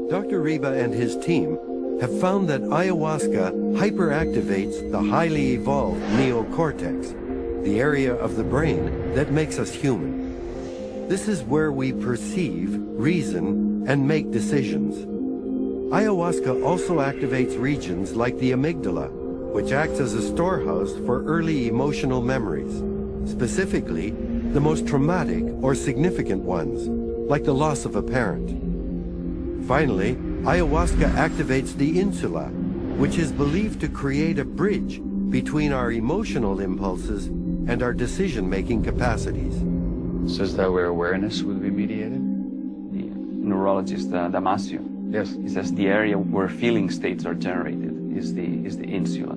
Dr. Riba and his team have found that ayahuasca hyperactivates the highly evolved neocortex, the area of the brain that makes us human. This is where we perceive, reason, and make decisions. Ayahuasca also activates regions like the amygdala, which acts as a storehouse for early emotional memories, specifically the most traumatic or significant ones, like the loss of a parent. Finally, ayahuasca activates the insula, which is believed to create a bridge between our emotional impulses and our decision-making capacities. So is that where awareness will be mediated? The neurologist Damasio, Yes. he says the area where feeling states are generated is the insula.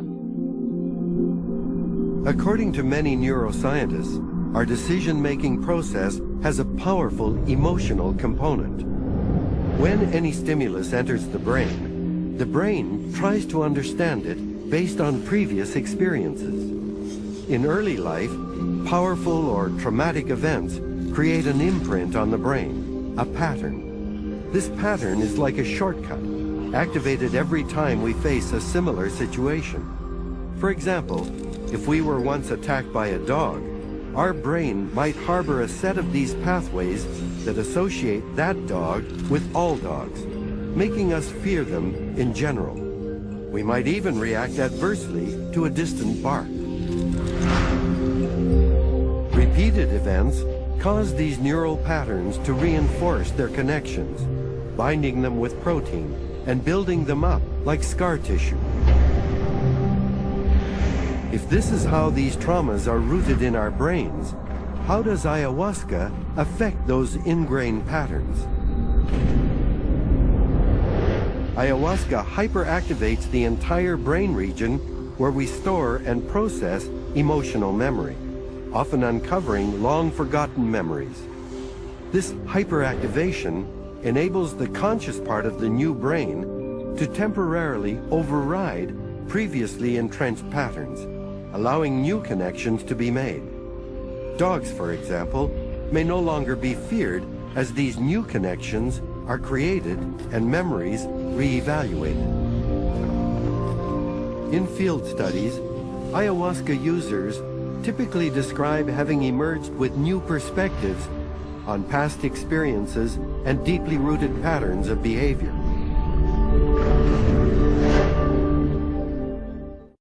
According to many neuroscientists, our decision-making process has a powerful emotional component. When any stimulus enters the brain tries to understand it based on previous experiences. In early life, powerful or traumatic events create an imprint on the brain, a pattern. This pattern is like a shortcut, activated every time we face a similar situation. For example, if we were once attacked by a dog, our brain might harbor a set of these pathways that associate that dog with all dogs, making us fear them in general. We might even react adversely to a distant bark. Repeated events cause these neural patterns to reinforce their connections, binding them with protein and building them up like scar tissue. If this is how these traumas are rooted in our brains, how does ayahuasca affect those ingrained patterns? Ayahuasca hyperactivates the entire brain region where we store and process emotional memory, often uncovering long-forgotten memories. This hyperactivation enables the conscious part of the new brain to temporarily override previously entrenched patterns, allowing new connections to be made. Dogs, for example, may no longer be feared as these new connections are created and memories re-evaluated. In field studies, ayahuasca users typically describe having emerged with new perspectives on past experiences and deeply rooted patterns of behavior.